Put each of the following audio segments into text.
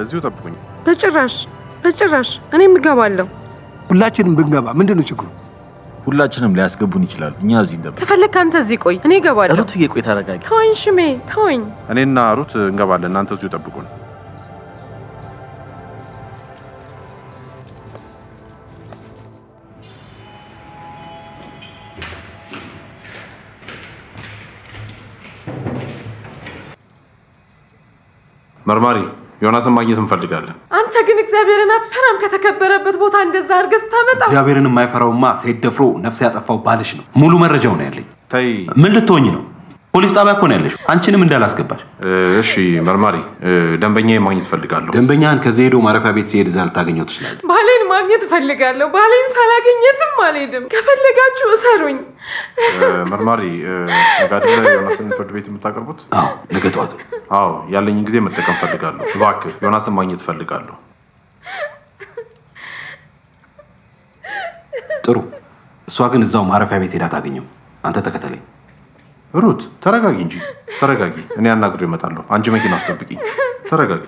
እዚሁ ጠብቁኝ። በጭራሽ እኔም እገባለሁ። ሁላችንም ብንገባ ምንድነው ችግሩ? ሁላችንም ሊያስገቡን ይችላል። እኛ እዚህ እንጠብቅ። ከፈለክ አንተ እዚህ ቆይ፣ እኔ እገባለሁ። ሩት ቆይ፣ ተረጋጊ። ተወኝ ሽሜ ተወኝ። እኔና ሩት እንገባለን፣ እናንተ እዚሁ ጠብቁን። መርማሪ ዮናስን ማግኘት እንፈልጋለን። አንተ ግን እግዚአብሔርን አትፈራም? ከተከበረበት ቦታ እንደዛ አድርገህ ስታመጣ። እግዚአብሔርን የማይፈራውማ ሴት ደፍሮ ነፍስ ያጠፋው ባልሽ ነው። ሙሉ መረጃው ነው ያለኝ። ተይ፣ ምን ልትሆኝ ነው? ፖሊስ ጣቢያ እኮ ነው ያለሽ። አንቺንም እንዳላስገባሽ። እሺ መርማሪ፣ ደንበኛዬን ማግኘት እፈልጋለሁ። ደንበኛህን ከዚህ ሄዶ ማረፊያ ቤት ሲሄድ እዛ ልታገኘው ትችላለህ። ባሌን ማግኘት እፈልጋለሁ። ባሌን ሳላገኘትም አልሄድም። ከፈለጋችሁ እሰሩኝ። መርማሪ፣ ጋድለ ዮናስን ፍርድ ቤት የምታቀርቡት? አዎ፣ ነገ ጠዋት። አዎ፣ ያለኝን ጊዜ መጠቀም እፈልጋለሁ። እባክህ ዮናስን ማግኘት እፈልጋለሁ። ጥሩ። እሷ ግን እዛው ማረፊያ ቤት ሄዳ ታገኘው። አንተ ተከተለኝ። ሩት ተረጋጊ እንጂ ተረጋጊ። እኔ አናግሬው እመጣለሁ። አንቺ መኪና ውስጥ ጠብቂኝ። ተረጋጊ።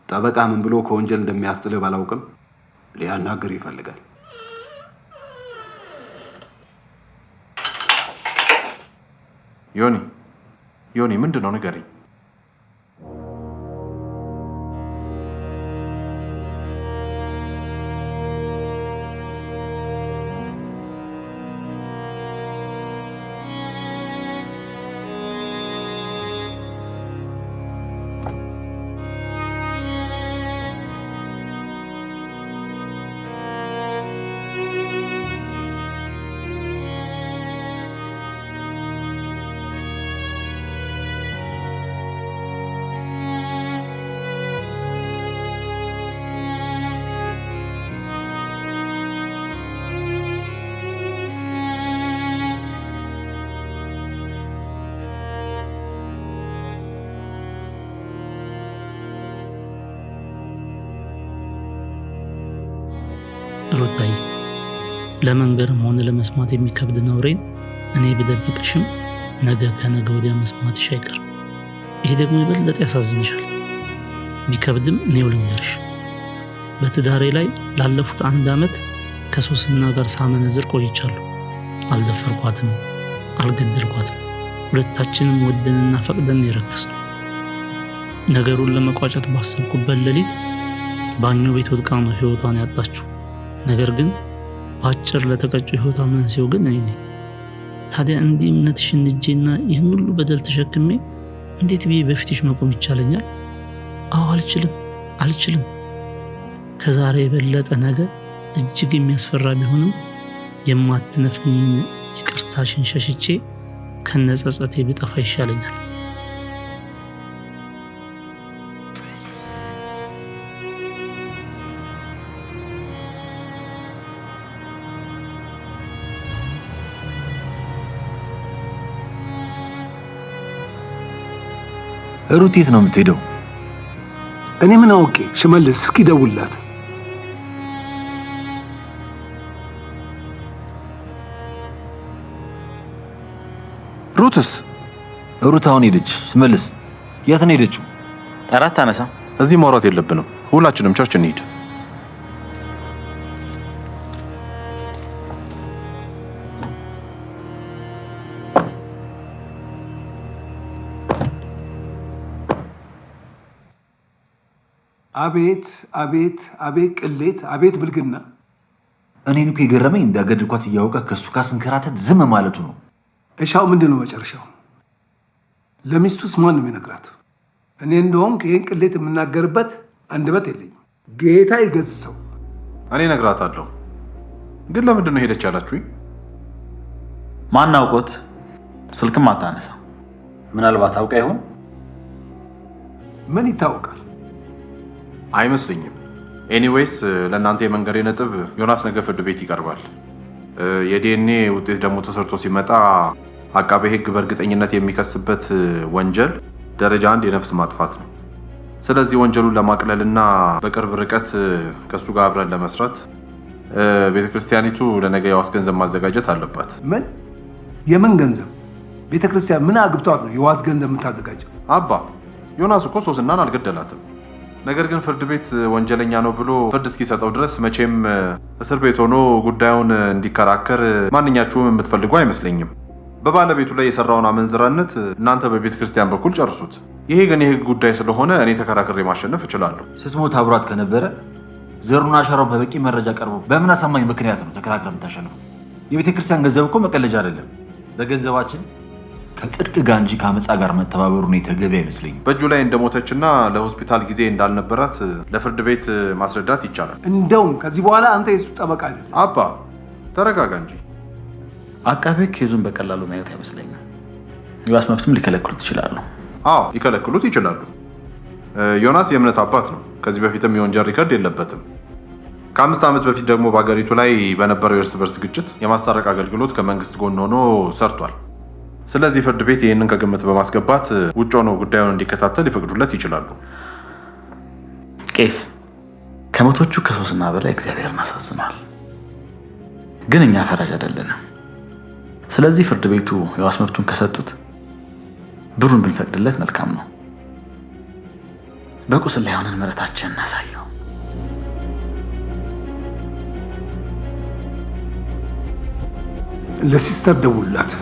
ጠበቃ ምን ብሎ ከወንጀል እንደሚያስጥልህ ባላውቅም ሊያናግር ይፈልጋል። ዮኒ ምንድን ነው ንገረኝ። ሩታዬ፣ ለመንገርም ሆነ ለመስማት የሚከብድ ነውሬን እኔ ብደብቅሽም ነገ ከነገ ወዲያ መስማትሽ አይቀርም። ይሄ ደግሞ የበለጠ ያሳዝንሻል። ቢከብድም እኔው ልንገርሽ፣ በትዳሬ ላይ ላለፉት 1 ዓመት ከሶስና ጋር ሳመነዝር ቆይቻለሁ። አልደፈርኳትም፣ አልገደልኳትም። ሁለታችንም ወደንና ፈቅደን የረከስነው። ነገሩን ለመቋጨት ባሰብኩበት ሌሊት ባኞ ቤት ወድቃ ነው ህይወቷን ያጣችው። ነገር ግን በአጭር ለተቀጩ ህይወቷ መንስኤው ግን እኔ ነኝ። ታዲያ እንዲህ እምነትሽን እጄና ይህን ሁሉ በደል ተሸክሜ እንዴት ብዬ በፊትሽ መቆም ይቻለኛል? አዎ አልችልም። ከዛሬ የበለጠ ነገ እጅግ የሚያስፈራ ቢሆንም የማትነፍኝን ይቅርታሽን ሸሽቼ ከነጸጸቴ ብጠፋ ይሻለኛል። ሩት የት ነው የምትሄደው? እኔ ምን አውቄ? ሽመልስ እስኪ ደውልላት። ሩትስ? ሩት አሁን ሄደች። ሽመልስ የት ነው ሄደችው? አራት አነሳ። እዚህ ማውራት የለብንም። ሁላችንም ቸርች እንሂድ። አቤት አቤት አቤት ቅሌት፣ አቤት ብልግና። እኔን እኮ የገረመኝ እንዳገድኳት እያወቀ ከሱ ጋር ስንከራተት ዝም ማለቱ ነው። እሻው ምንድን ነው መጨረሻው? ለሚስቱስ ማን ነው የሚነግራት? እኔ እንደውም ይህን ቅሌት የምናገርበት አንደበት የለኝም። ጌታ ይገስጸው። እኔ እነግራታለሁ። ግን ለምንድን ነው ሄደች ያላችሁኝ? ማን አውቆት? ስልክም አታነሳ። ምናልባት አውቃ ይሆን? ምን ይታወቃል? አይመስለኝም። ኤኒዌይስ ለእናንተ የመንገሬ ነጥብ ዮናስ ነገ ፍርድ ቤት ይቀርባል። የዲኤንኤ ውጤት ደግሞ ተሰርቶ ሲመጣ አቃቤ ሕግ በእርግጠኝነት የሚከስበት ወንጀል ደረጃ 1 የነፍስ ማጥፋት ነው። ስለዚህ ወንጀሉን ለማቅለልና በቅርብ ርቀት ከሱ ጋር አብረን ለመስራት ቤተክርስቲያኒቱ ለነገ የዋስ ገንዘብ ማዘጋጀት አለባት። ምን? የምን ገንዘብ? ቤተክርስቲያን ምን አግብቷት ነው የዋስ ገንዘብ የምታዘጋጀው? አባ ዮናስ እኮ ሶስናን አልገደላትም። ነገር ግን ፍርድ ቤት ወንጀለኛ ነው ብሎ ፍርድ እስኪሰጠው ድረስ መቼም እስር ቤት ሆኖ ጉዳዩን እንዲከራከር ማንኛችሁም የምትፈልጉ አይመስለኝም። በባለቤቱ ላይ የሰራውን አመንዝራነት እናንተ በቤተ ክርስቲያን በኩል ጨርሱት። ይሄ ግን የህግ ጉዳይ ስለሆነ እኔ ተከራክሬ ማሸነፍ እችላለሁ። ስትሞት አብሯት ከነበረ ዘሩና አሻራው በበቂ መረጃ ቀርቦ በምን አሳማኝ ምክንያት ነው ተከራክረ የምታሸንፈው? የቤተ ክርስቲያን ገንዘብ እኮ መቀለጃ አይደለም። በገንዘባችን ከጽድቅ ጋር እንጂ ከአመፃ ጋር መተባበሩ ነው ተገቢ አይመስለኝም። በእጁ ላይ እንደሞተችና ለሆስፒታል ጊዜ እንዳልነበራት ለፍርድ ቤት ማስረዳት ይቻላል። እንደውም ከዚህ በኋላ አንተ የሱ ጠበቃ አይደለም። አባ ተረጋጋ እንጂ። አቃቤ ኬዙን በቀላሉ ማየት አይመስለኝም። የዋስ መብትም ሊከለክሉት ይችላሉ። አዎ ሊከለክሉት ይችላሉ። ዮናስ የእምነት አባት ነው። ከዚህ በፊትም የወንጀል ሪከርድ የለበትም። ከ5 ዓመት በፊት ደግሞ በአገሪቱ ላይ በነበረው የእርስ በርስ ግጭት የማስታረቅ አገልግሎት ከመንግስት ጎን ሆኖ ሰርቷል። ስለዚህ ፍርድ ቤት ይህንን ከግምት በማስገባት ውጭ ሆኖ ጉዳዩን እንዲከታተል ሊፈቅዱለት ይችላሉ። ቄስ ከሞቶቹ ከሶስና በላይ እግዚአብሔርን አሳዝኗል። ግን እኛ ፈራጅ አይደለንም። ስለዚህ ፍርድ ቤቱ የዋስ መብቱን ከሰጡት ብሩን ብንፈቅድለት መልካም ነው። በቁስል ላይ ሆነን ምሕረታችንን እናሳየው። ለሲስተር ደውልላት።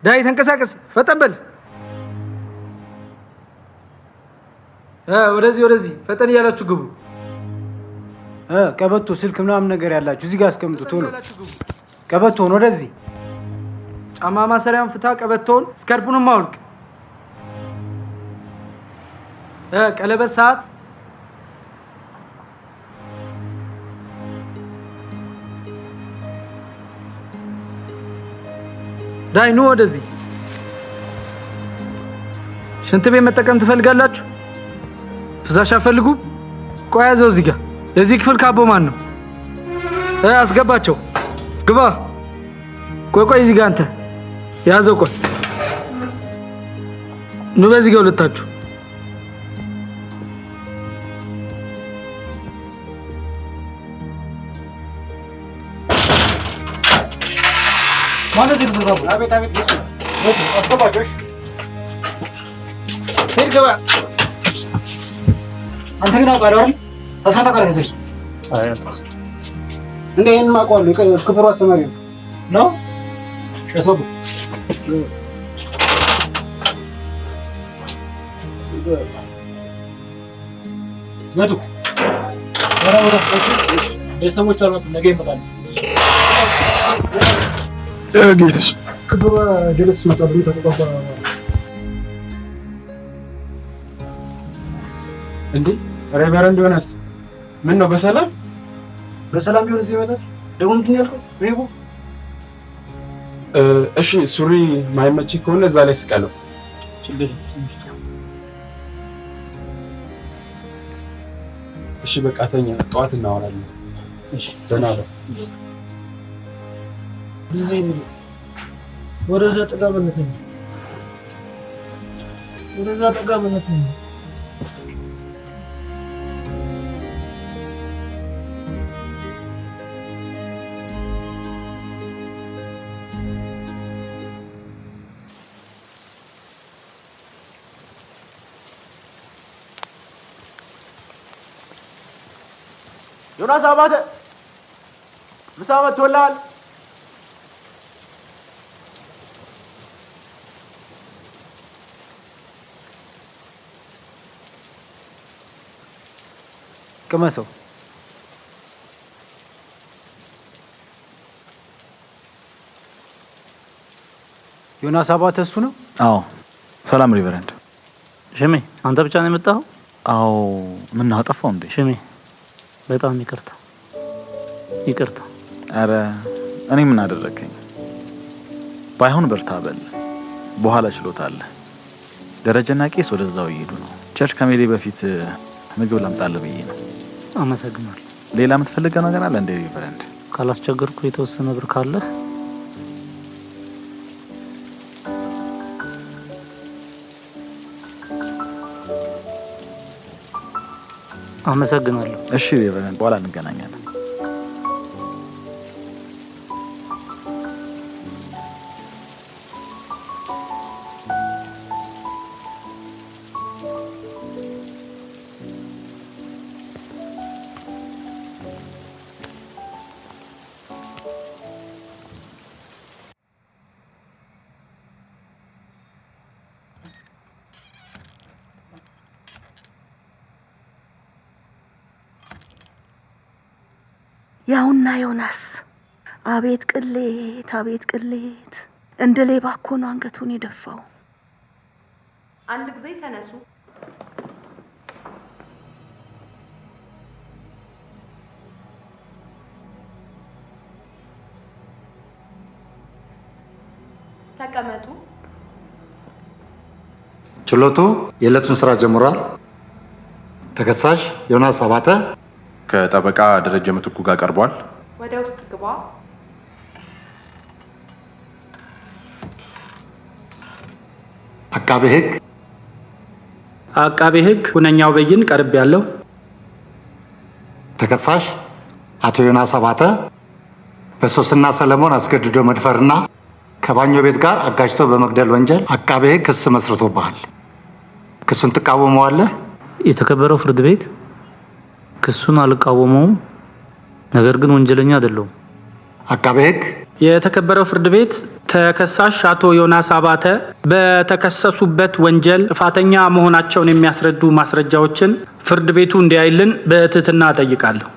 ዳይ ተንቀሳቀስ፣ ፈጠን በል። ወደዚህ ፈጠን እያላችሁ ግቡ። ቀበቶ፣ ስልክ ምናምን ነገር ያላችሁ እዚህ ጋር አስቀምጡ። ቶሎ ቀበቶን ወደዚህ። ጫማ ማሰሪያውን ፍታ፣ ቀበቶን፣ ስካርፑንም አውልቅ። ቀለበት፣ ሰዓት፣ ዳይ ኑ ወደዚህ። ሽንት ቤት መጠቀም ትፈልጋላችሁ? ፍሳሽ አፈልጉ? ቆይ ያዘው እዚህ ጋር። ለዚህ ክፍል ካቦ ማን ነው? አስገባቸው። ግባ። ቆይ እዚህ ጋር አንተ ያዘው። ቆይ ኑ በዚህ ጋር ሁለታችሁ። ማለት ነው። አቤት አቤት። አስገባቸው። ገባ። አንተ ግን አውቃለሁ አይደል? ተሳታቃለ ያዘሽ እንዴ? ይሄን ማቋሉ ክብሩ አስተማሪ ነው። ሸሰቡ መጡ። ወራ ቤተሰቦች አልመጡም። ነገ ይመጣሉ። ጌትሽ ክብሩ ጀለስ መጣሉ ተቀባባ እንዴ ሬቨረንድ ዮናስ ምን ነው? በሰላም ቢሆን እዚህ ይመጣል። ደግሞ ምንድን ያልከው ሬቦ? እሺ ሱሪ ማይመች ከሆነ እዛ ላይ ስቀለው። እሺ በቃ ተኛ፣ ጠዋት እናወራለን። እሺ ደህና ነው። ወደዛ ጠጋ በለተኛ፣ ወደዛ ጠጋ በለተኛ። ዮናስ አባተ ምሳ መጥቶልሃል። ቅመሰው። ዮናስ አባተ እሱ ነው? አዎ። ሰላም ሪቨረንድ። ሽሜ አንተ ብቻ ነው የመጣኸው? አዎ። ምን አጠፋው እንዴ? ሽሜ በጣም ይቅርታ። አረ እኔ ምን አደረከኝ? ባይሆን በርታ በል፣ በኋላ ችሎታ አለ። ደረጀና ቄስ ወደዛው እየሄዱ ነው። ቸርች ከመሄዴ በፊት ምግብ ላምጣልህ ብዬ ነው። አመሰግናለሁ። ሌላ የምትፈልገው ነገር አለ እንደ ሪቨረንድ? ካላስቸገርኩ የተወሰነ ብር ካለህ አመሰግናለሁ። እሺ በኋላ እንገናኛለን። ያውና ዮናስ አቤት ቅሌት እንደ ሌባ እኮ ነው አንገቱን የደፋው። አንድ ጊዜ ተነሱ። ተቀመጡ። ችሎቱ የዕለቱን ስራ ጀምሯል። ተከሳሽ ዮናስ አባተ ከጠበቃ ደረጀ ምትኩ ጋር ቀርቧል። ወደ ውስጥ ግባ። አቃቤ ሕግ ሁነኛው በይን ቀርብ ያለው ተከሳሽ አቶ ዮናስ አባተ በሶስና ሰለሞን አስገድዶ መድፈርና ከባኞ ቤት ጋር አጋጭቶ በመግደል ወንጀል አቃቤ ሕግ ክስ መስርቶብሃል። ክሱን ትቃወመዋለህ? የተከበረው ፍርድ ቤት ክሱን አልቃወመውም፣ ነገር ግን ወንጀለኛ አይደለሁም። አቃቤ ሕግ የተከበረው ፍርድ ቤት ተከሳሽ አቶ ዮናስ አባተ በተከሰሱበት ወንጀል ጥፋተኛ መሆናቸውን የሚያስረዱ ማስረጃዎችን ፍርድ ቤቱ እንዲያይልን በትህትና እጠይቃለሁ።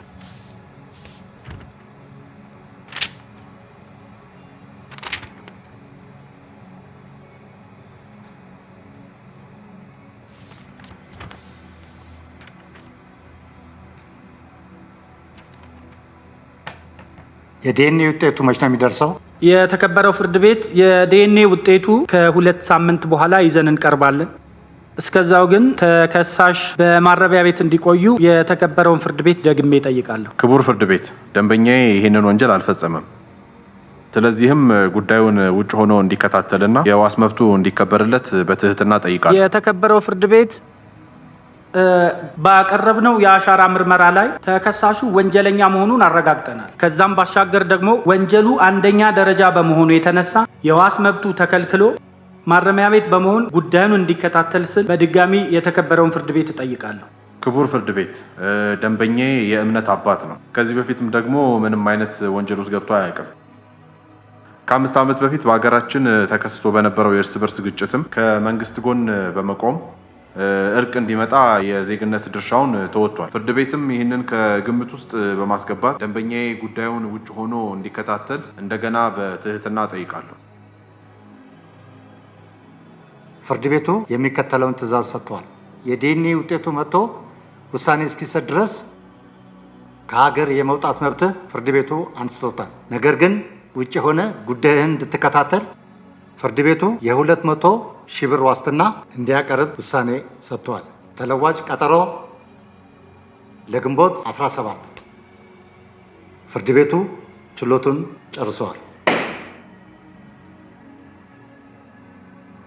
የዲኤንኤ ውጤቱ መች ነው የሚደርሰው? የተከበረው ፍርድ ቤት የዲኤንኤ ውጤቱ ከ2 ሳምንት በኋላ ይዘን እንቀርባለን። እስከዛው ግን ተከሳሽ በማረቢያ ቤት እንዲቆዩ የተከበረውን ፍርድ ቤት ደግሜ እጠይቃለሁ። ክቡር ፍርድ ቤት ደንበኛዬ ይህንን ወንጀል አልፈጸመም። ስለዚህም ጉዳዩን ውጭ ሆኖ እንዲከታተልና የዋስ መብቱ እንዲከበርለት በትህትና ጠይቃለሁ። የተከበረው ፍርድ ቤት ባቀረብነው የአሻራ ምርመራ ላይ ተከሳሹ ወንጀለኛ መሆኑን አረጋግጠናል። ከዛም ባሻገር ደግሞ ወንጀሉ አንደኛ ደረጃ በመሆኑ የተነሳ የዋስ መብቱ ተከልክሎ ማረሚያ ቤት በመሆን ጉዳዩን እንዲከታተል ስል በድጋሚ የተከበረውን ፍርድ ቤት እጠይቃለሁ። ክቡር ፍርድ ቤት ደንበኛዬ የእምነት አባት ነው። ከዚህ በፊትም ደግሞ ምንም አይነት ወንጀል ውስጥ ገብቶ አያውቅም። ከ5 ዓመት በፊት በሀገራችን ተከስቶ በነበረው የእርስ በርስ ግጭትም ከመንግስት ጎን በመቆም እርቅ እንዲመጣ የዜግነት ድርሻውን ተወጥቷል። ፍርድ ቤትም ይህንን ከግምት ውስጥ በማስገባት ደንበኛዬ ጉዳዩን ውጭ ሆኖ እንዲከታተል እንደገና በትህትና ጠይቃለሁ። ፍርድ ቤቱ የሚከተለውን ትዕዛዝ ሰጥቷል። የዲኤንኤ ውጤቱ መጥቶ ውሳኔ እስኪሰጥ ድረስ ከሀገር የመውጣት መብትህ ፍርድ ቤቱ አንስቶታል። ነገር ግን ውጭ ሆነ ጉዳይህን እንድትከታተል ፍርድ ቤቱ የ200,000 ብር ዋስትና እንዲያቀርብ ውሳኔ ሰጥቷል። ተለዋጭ ቀጠሮ ለግንቦት 17። ፍርድ ቤቱ ችሎቱን ጨርሰዋል።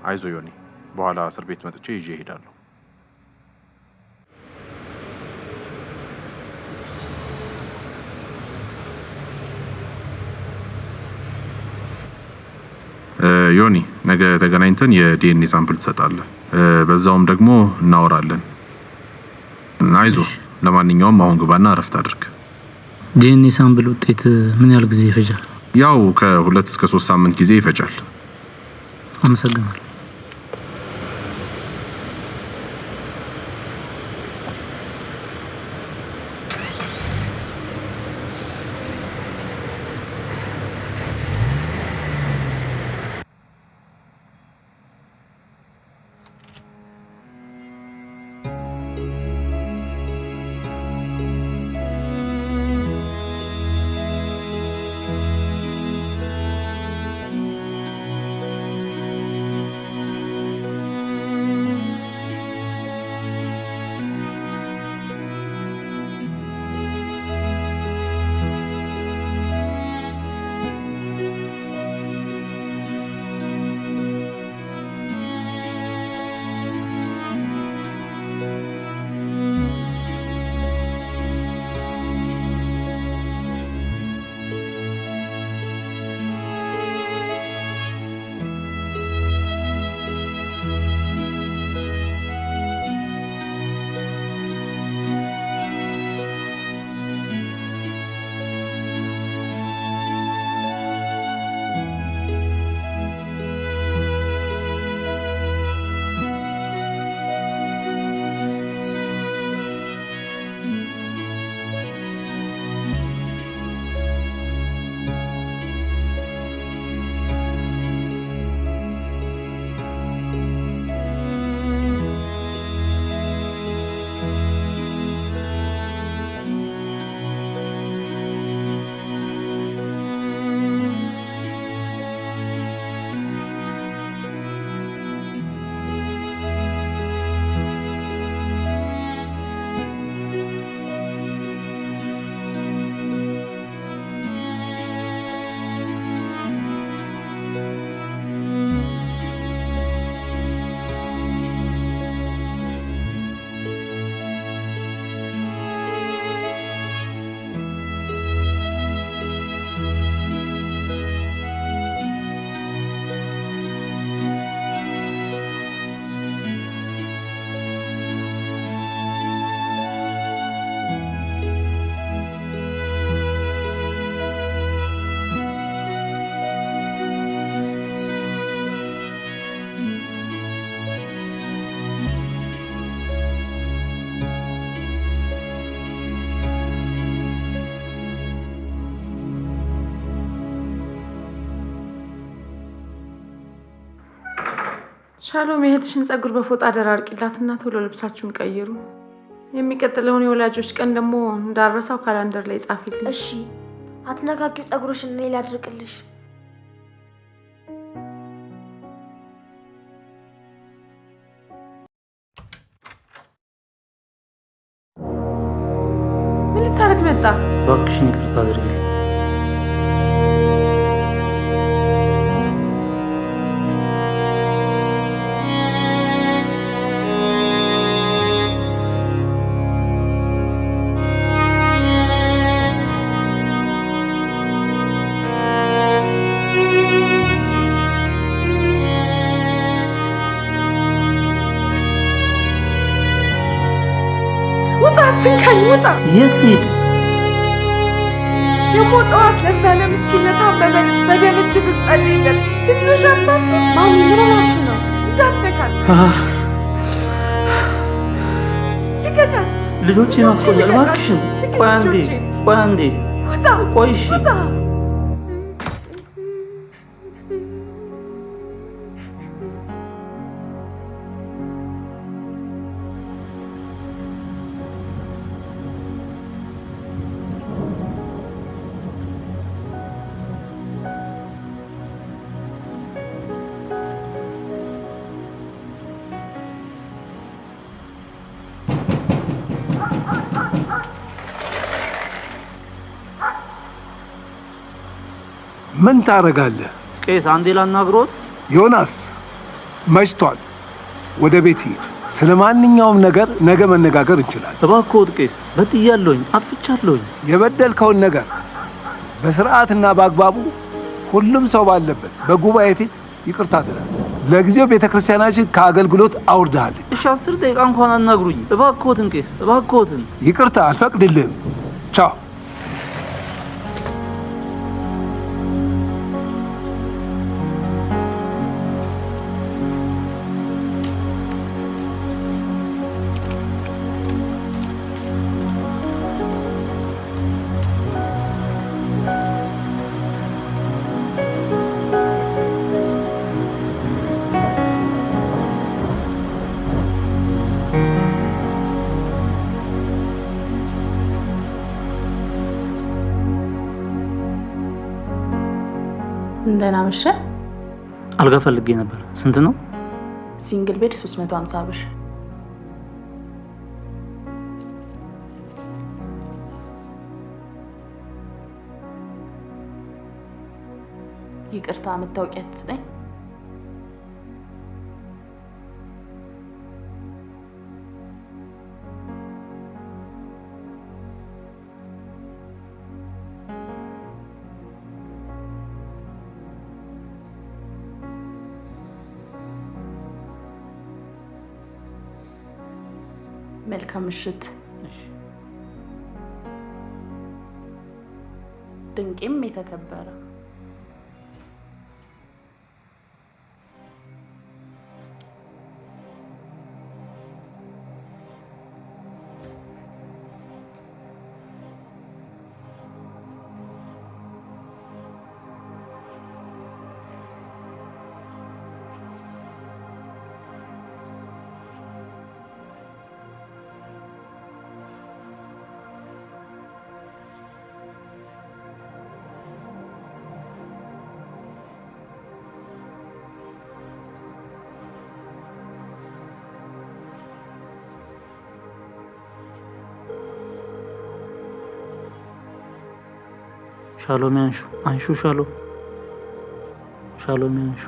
አይዞ ዮኒ፣ በኋላ እስር ቤት መጥቼ ይዤ እሄዳለሁ። ዮኒ፣ ነገ ተገናኝተን የዲኤንኤ ሳምፕል ትሰጣለህ። በዛውም ደግሞ እናወራለን። አይዞ፣ ለማንኛውም አሁን ግባና እረፍት አድርግ። ዲኤንኤ ሳምፕል ውጤት ምን ያህል ጊዜ ይፈጃል? ያው ከ2 እስከ 3 ሳምንት ጊዜ ይፈጃል። አመሰግናለሁ። ሻሎም የእህትሽን ጸጉር በፎጣ ደራርቂላትና ቶሎ ልብሳችሁን ቀይሩ። የሚቀጥለውን የወላጆች ቀን ደግሞ እንዳረሳው ካላንደር ላይ ጻፊልኝ። እሺ። አትነካኪው ጸጉርሽን እኔ ላድርቅልሽ። ምን ልታረግ መጣ? እባክሽን ይቅርታ አድርግልኝ። ትንካኝ ውጣ! የት ልሂድ? የሞጠዋት ለዛ ለምስኪን ለታመመ ልጅ በደምች ስትጸልይለት ትንሽ አባባ ማሚ ምን ሆናችሁ ነው? እንዳትነካት ልቀቃት! ልጆቼ ናፍቆኛል። እባክሽን ቆይ አንዴ ውጣ! ቆይ እሺ። ውጣ! ምን ታረጋለህ? ቄስ አንዴ ላናግሮት። ዮናስ መሽቷል፣ ወደ ቤት ሂድ። ስለ ማንኛውም ነገር ነገ መነጋገር እንችላለን። እባክዎት ቄስ፣ በድያለሁኝ፣ አጥፍቻለሁኝ። የበደልከውን ነገር በስርዓትና በአግባቡ ሁሉም ሰው ባለበት በጉባኤ ፊት ይቅርታ ትላለህ። ለጊዜው ቤተክርስቲያናችን ከአገልግሎት አውርደሃለች። እሺ 10 ደቂቃ እንኳን አናግሩኝ እባክዎትን ቄስ፣ እባክዎትን። ይቅርታ አልፈቅድልህም። ቻው። እንደና መሸ። አልጋ ፈልጌ ነበር። ስንት ነው? ሲንግል ቤድ 350 ብር። ይቅርታ መታወቂያ ትስጠኝ። መልካም ምሽት። ድንቄም የተከበረ ሻሎም ያንሹ አንሹ ሻሎም ሻሎም ያንሹ